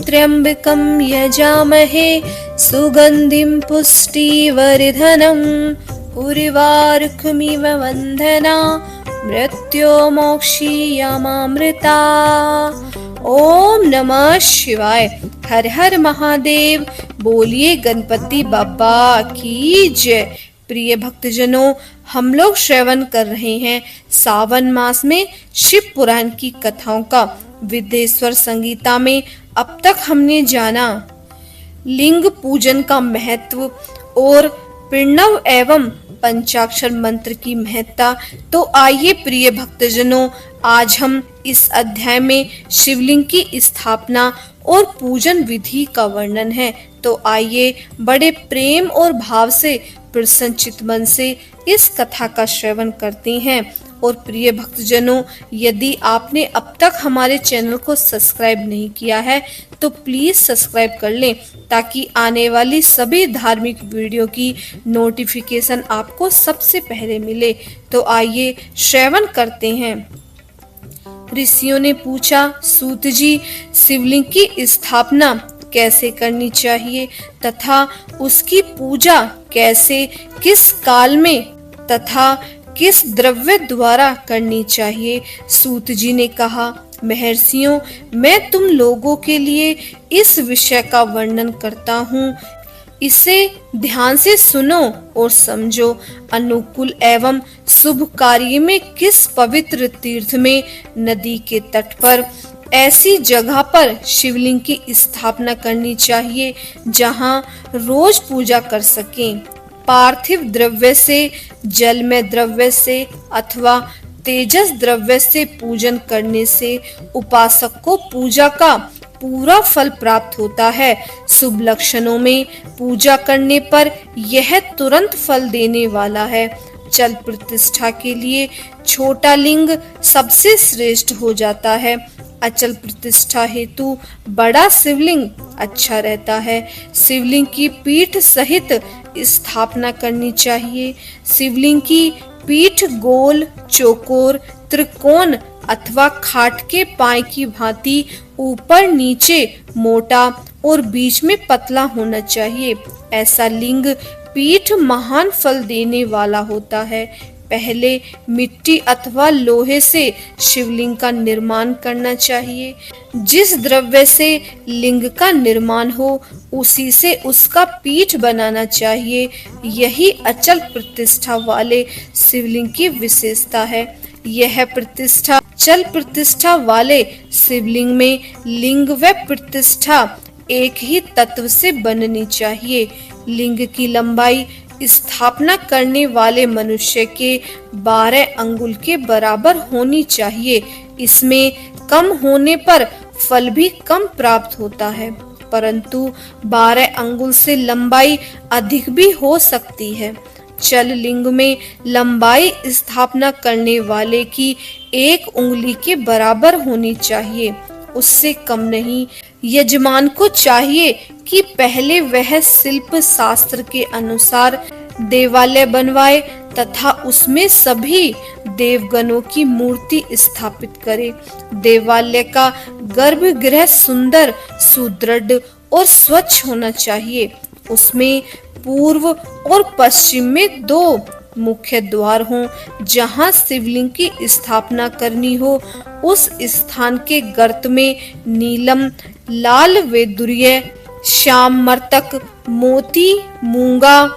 त्र्यंबकं यजामहे सुगंधिं पुष्टिवर्धनम् उर्वारुकमिव वंदना मृत्युर्मोक्षीयमामृता। ओम नमः शिवाय। हर हर महादेव। बोलिए गणपति बाबा की जय। प्रिय भक्तजनों, हम लोग श्रवण कर रहे हैं सावन मास में शिव पुराण की कथाओं का। विदेश्वर संगीता में अब तक हमने जाना लिंग पूजन का महत्व और प्रणव एवं पंचाक्षर मंत्र की महत्ता। तो आइए प्रिय भक्तजनों, आज हम इस अध्याय में शिवलिंग की स्थापना और पूजन विधि का वर्णन है। तो आइए बड़े प्रेम और भाव से प्रसन्नचित मन से इस कथा का श्रवण करते हैं। और प्रिय भक्तजनों, यदि आपने अब तक हमारे चैनल को सब्सक्राइब नहीं किया है तो प्लीज सब्सक्राइब कर लें, ताकि आने वाली सभी धार्मिक वीडियो की नोटिफिकेशन आपको सबसे पहले मिले। तो आइए श्रवण करते हैं। ऋषियों ने पूछा, सूत जी, शिवलिंग की स्थापना कैसे करनी चाहिए तथा उसकी पूजा कैसे, किस काल में तथा किस द्रव्य द्वारा करनी चाहिए। सूत जी ने कहा, महर्षियों, मैं तुम लोगों के लिए इस विषय का वर्णन करता हूँ। इसे ध्यान से सुनो और समझो। अनुकूल एवं शुभ कार्य में किस पवित्र तीर्थ में, नदी के तट पर, ऐसी जगह पर शिवलिंग की स्थापना करनी चाहिए जहां रोज पूजा कर सकें। पार्थिव द्रव्य से, जल में द्रव्य से अथवा तेजस द्रव्य से पूजन करने से उपासक को पूजा का पूरा फल प्राप्त होता है। शुभ लक्षणों में पूजा करने पर यह तुरंत फल देने वाला है। चल प्रतिष्ठा के लिए छोटा लिंग सबसे श्रेष्ठ हो जाता है। अचल प्रतिष्ठा हेतु बड़ा शिवलिंग अच्छा रहता है। शिवलिंग की पीठ सहित स्थापना करनी चाहिए। शिवलिंग की पीठ गोल, चौकोर, त्रिकोण अथवा खाट के पाए की भांति ऊपर नीचे मोटा और बीच में पतला होना चाहिए। ऐसा लिंग पीठ महान फल देने वाला होता है। पहले मिट्टी अथवा लोहे से शिवलिंग का निर्माण करना चाहिए। जिस द्रव्य से लिंग का निर्माण हो उसी से उसका पीठ बनाना चाहिए। यही अचल प्रतिष्ठा वाले शिवलिंग की विशेषता है। यह प्रतिष्ठा चल प्रतिष्ठा वाले शिवलिंग में लिंग व प्रतिष्ठा एक ही तत्व से बननी चाहिए। लिंग की लंबाई स्थापना करने वाले मनुष्य के 12 अंगुल के बराबर होनी चाहिए। इसमें कम होने पर फल भी कम प्राप्त होता है, परंतु 12 अंगुल से लंबाई अधिक भी हो सकती है। चल लिंग में लंबाई स्थापना करने वाले की 1 उंगली के बराबर होनी चाहिए, उससे कम नहीं। यजमान को चाहिए कि पहले वह शिल्प शास्त्र के अनुसार देवालय बनवाए तथा उसमें सभी देवगणों की मूर्ति स्थापित करे। देवालय का गर्भगृह सुंदर, सुदृढ़ और स्वच्छ होना चाहिए। उसमें पूर्व और पश्चिम में 2 मुख्य द्वार हों। जहां शिवलिंग की स्थापना करनी हो उस स्थान के गर्त में नीलम, लाल वैदुर्य, श्याम मरतक, मोती, मूंगा,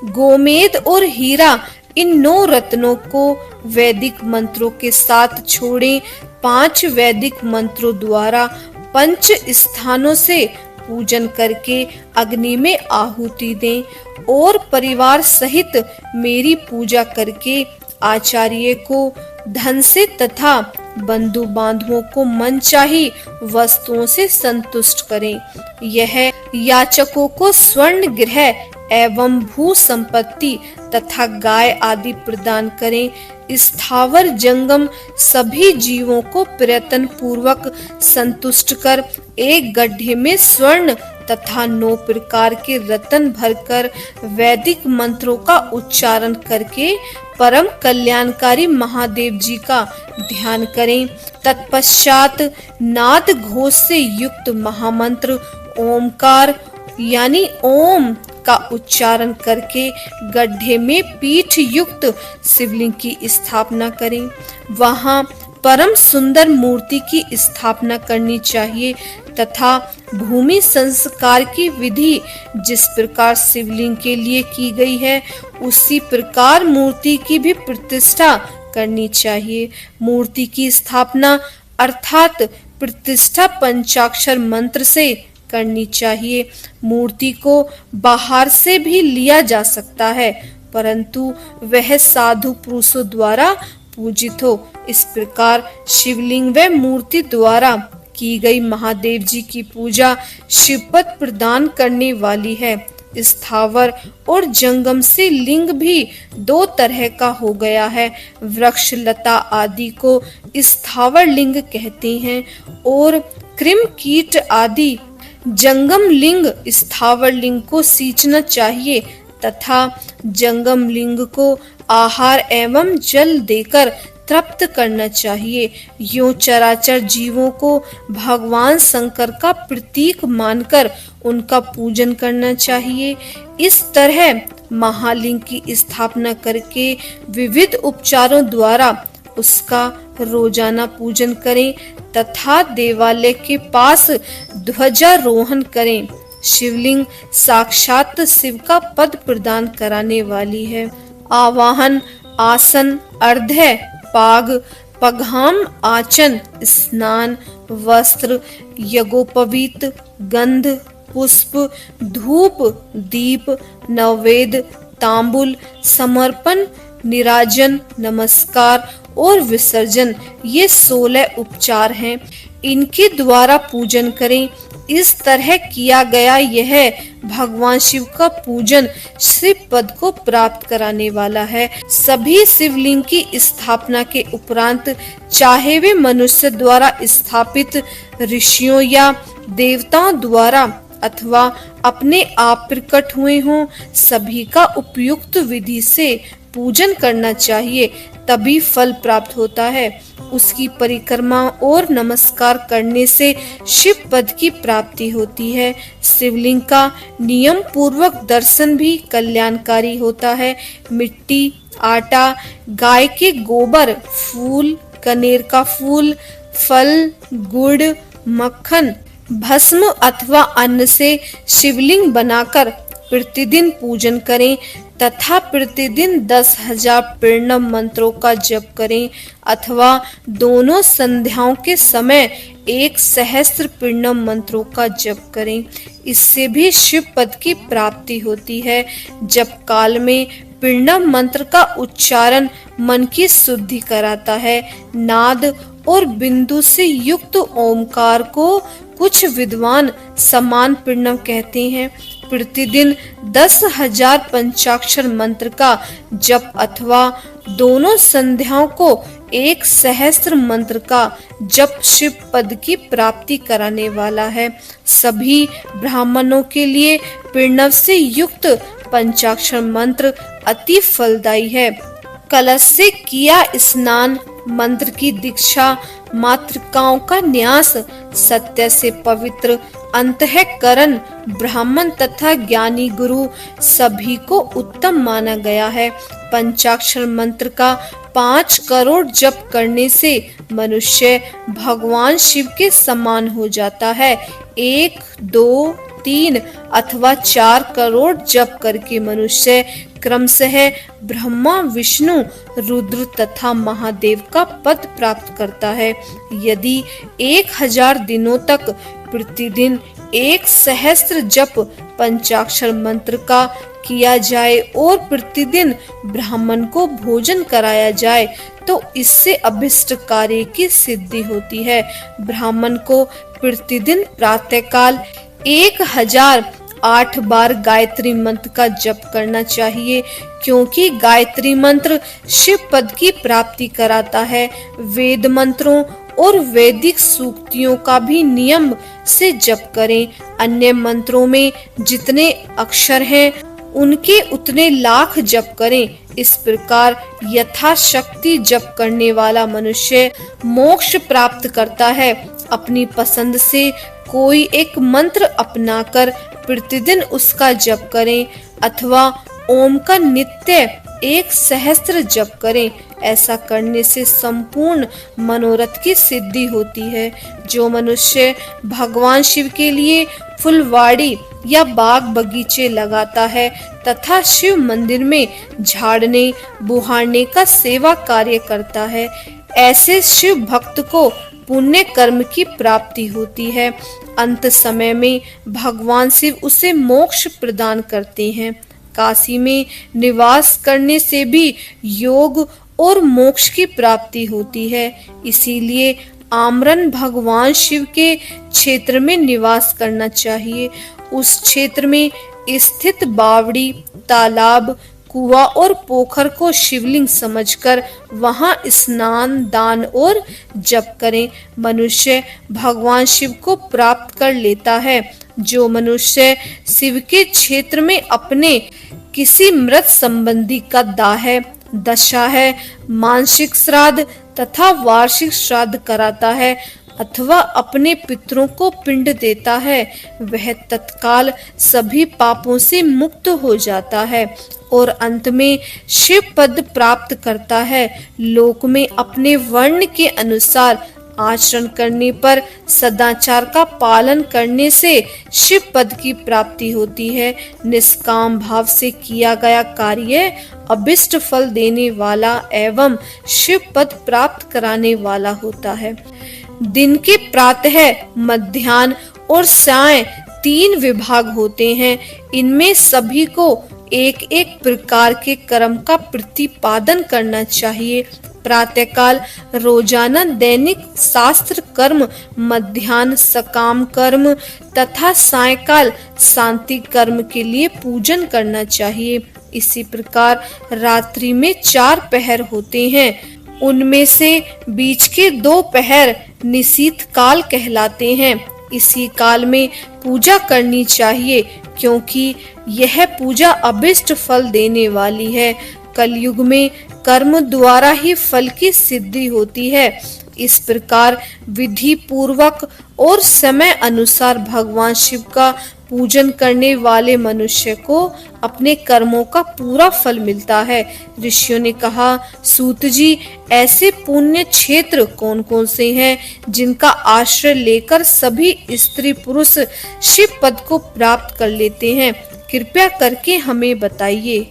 गोमेद और हीरा, इन 9 रत्नों को वैदिक मंत्रों के साथ छोड़ें। 5 वैदिक मंत्रों द्वारा 5 स्थानों से पूजन करके अग्नि में आहुति दें और परिवार सहित मेरी पूजा करके आचार्य को धन से तथा बंधु बांधवों को मनचाही वस्तुओं से संतुष्ट करें। यह याचकों को स्वर्ण गृह एवं भू संपत्ति तथा गाय आदि प्रदान करें। स्थावर जंगम सभी जीवों को प्रयत्न पूर्वक संतुष्ट कर एक गड्ढे में स्वर्ण तथा 9 प्रकार के रत्न भरकर वैदिक मंत्रों का उच्चारण करके परम कल्याणकारी महादेव जी का ध्यान करें। तत्पश्चात नाद घोष से युक्त महामंत्र ओमकार यानी ओम का उच्चारण करके गड्ढे में पीठ युक्त शिवलिंग की स्थापना करें। वहां परम सुंदर मूर्ति की स्थापना करनी चाहिए तथा भूमि संस्कार की विधि जिस प्रकार शिवलिंग के लिए की गई है उसी प्रकार मूर्ति की भी प्रतिष्ठा करनी चाहिए। मूर्ति की स्थापना अर्थात प्रतिष्ठा पंचाक्षर मंत्र से करनी चाहिए। मूर्ति को बाहर से भी लिया जा सकता है परंतु वह साधु पुरुषों द्वारा पूजित हो। इस प्रकार शिवलिंग व मूर्ति द्वारा की गई महादेव जी की पूजा शिवपद प्रदान करने वाली है। स्थावर और जंगम से लिंग भी दो तरह का हो गया है। वृक्ष लता आदि को स्थावर लिंग कहते हैं और कृम कीट आदि जंगम लिंग स्थावर लिंग को सींचना चाहिए तथा जंगम लिंग को आहार एवं जल देकर तृप्त करना चाहिए। यूं चराचर जीवों को भगवान शंकर का प्रतीक मानकर उनका पूजन करना चाहिए। इस तरह महालिंग की स्थापना करके विविध उपचारों द्वारा उसका रोजाना पूजन करें तथा देवालय के पास ध्वजारोहण करें। शिवलिंग साक्षात शिव का पद प्रदान कराने वाली है। आवाहन, आसन, अर्घ्य, पाग, पघाम, आचन, स्नान, वस्त्र, यज्ञोपवीत, गंध, पुष्प, धूप, दीप, नैवेद्य, तांबुल, समर्पण, निराजन, नमस्कार और विसर्जन ये 16 उपचार हैं। इनके द्वारा पूजन करें। इस तरह किया गया यह भगवान शिव का पूजन शिव पद को प्राप्त कराने वाला है। सभी शिवलिंग की स्थापना के उपरांत चाहे वे मनुष्य द्वारा स्थापित ऋषियों या देवताओं द्वारा अथवा अपने आप प्रकट हुए हों, सभी का उपयुक्त विधि से पूजन करना चाहिए, तभी फल प्राप्त होता है। उसकी परिक्रमा और नमस्कार करने से शिव पद की प्राप्ति होती है। शिवलिंग का नियम पूर्वक दर्शन भी कल्याणकारी होता है। मिट्टी, आटा, गाय के गोबर, फूल, कनेर का फूल, फल, गुड़, मक्खन, भस्म अथवा अन्न से शिवलिंग बनाकर प्रतिदिन पूजन करें तथा प्रतिदिन 10,000 प्रणव मंत्रों का जप करें अथवा दोनों संध्याओं के समय 1 सहस्त्र प्रणव मंत्रों का जप करें। इससे भी शिव पद की प्राप्ति होती है। जप काल में प्रणव मंत्र का उच्चारण मन की शुद्धि कराता है। नाद और बिंदु से युक्त ओमकार को कुछ विद्वान समान प्रणव कहते हैं। प्रतिदिन 10,000 पंचाक्षर मंत्र का जप अथवा दोनों संध्याओं को 1 सहस्त्र मंत्र का जप शिव पद की प्राप्ति कराने वाला है। सभी ब्राह्मणों के लिए प्रणव से युक्त पंचाक्षर मंत्र अति फलदायी है। कलश से किया स्नान, मंत्र की दीक्षा, मातृकाओं का न्यास, सत्य से पवित्र अंतःकरण, ब्राह्मण तथा ज्ञानी गुरु सभी को उत्तम माना गया है। पंचाक्षर मंत्र का 5 करोड़ जप करने से मनुष्य भगवान शिव के समान हो जाता है। 1, 2, 3 अथवा 4 करोड़ जप करके मनुष्य क्रमशः ब्रह्मा, विष्णु, रुद्र तथा महादेव का पद प्राप्त करता है। यदि 1000 दिनों तक प्रतिदिन 1 सहस्त्र जप पंचाक्षर मंत्र का किया जाए और प्रतिदिन ब्राह्मण को भोजन कराया जाए तो इससे अभिष्ट कार्य की सिद्धि होती है। ब्राह्मण को प्रतिदिन प्रातःकाल 1008 बार गायत्री मंत्र का जप करना चाहिए, क्योंकि गायत्री मंत्र शिव पद की प्राप्ति कराता है। वेद मंत्रों और वैदिक सूक्तियों का भी नियम से जप करें। अन्य मंत्रों में जितने अक्षर हैं उनके उतने लाख जप करें। इस प्रकार यथाशक्ति जप करने वाला मनुष्य मोक्ष प्राप्त करता है। अपनी पसंद से कोई एक मंत्र अपनाकर प्रतिदिन उसका जप करें अथवा ओम का नित्य 1 सहस्त्र जप करें। ऐसा करने से संपूर्ण मनोरथ की सिद्धि होती है। जो मनुष्य भगवान शिव के लिए फुलवाड़ी या बाग बगीचे लगाता है तथा शिव मंदिर में झाड़ने बुहारने का सेवा कार्य करता है, ऐसे शिव भक्त को पुण्य कर्म की प्राप्ति होती है। अंत समय में भगवान शिव उसे मोक्ष प्रदान करते हैं। काशी में निवास करने से भी योग और मोक्ष की प्राप्ति होती है। इसीलिए आमरन भगवान शिव के क्षेत्र में निवास करना चाहिए। उस क्षेत्र में स्थित बावड़ी, तालाब, कुआं और पोखर को शिवलिंग समझकर वहां स्नान, दान और जप करें। मनुष्य भगवान शिव को प्राप्त कर लेता है। जो मनुष्य शिव के क्षेत्र में अपने किसी मृत संबंधी का दाह है, दशा है, मानसिक श्राद्ध तथा वार्षिक श्राद्ध कराता है अथवा अपने पितरों को पिंड देता है, वह तत्काल सभी पापों से मुक्त हो जाता है और अंत में शिव पद प्राप्त करता है। लोक में अपने वर्ण के अनुसार आचरण करने पर, सदाचार का पालन करने से शिव पद की प्राप्ति होती है। निष्काम भाव से किया गया कार्य अभिष्ट फल देने वाला एवं शिव पद प्राप्त कराने वाला होता है। दिन के प्रातः, मध्याह्न और सायं 3 विभाग होते हैं। इनमें सभी को एक एक प्रकार के कर्म का प्रतिपादन करना चाहिए। प्रातःकाल रोजाना दैनिक शास्त्र कर्म, मध्याह्न सकाम कर्म तथा सायंकाल शांति कर्म के लिए पूजन करना चाहिए। इसी प्रकार रात्रि में 4 पहर होते हैं। उनमें से बीच के 2 पहर निशीथ काल कहलाते हैं। इसी काल में पूजा करनी चाहिए क्योंकि यह पूजा अभिष्ट फल देने वाली है। कलयुग में कर्म द्वारा ही फल की सिद्धि होती है। इस प्रकार विधि पूर्वक और समय अनुसार भगवान शिव का पूजन करने वाले मनुष्य को अपने कर्मों का पूरा फल मिलता है। ऋषियों ने कहा, सूत जी, ऐसे पुण्य क्षेत्र कौन कौन से हैं जिनका आश्रय लेकर सभी स्त्री पुरुष शिव पद को प्राप्त कर लेते हैं? कृपया करके हमें बताइए।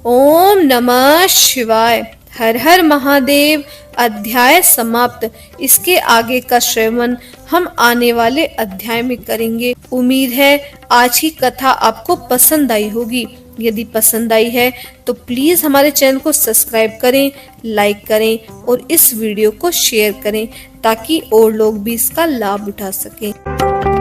ओम नमः शिवाय। हर हर महादेव। अध्याय समाप्त। इसके आगे का श्रवण हम आने वाले अध्याय में करेंगे। उम्मीद है आज की कथा आपको पसंद आई होगी। यदि पसंद आई है तो प्लीज हमारे चैनल को सब्सक्राइब करें, लाइक करें और इस वीडियो को शेयर करें ताकि और लोग भी इसका लाभ उठा सकें।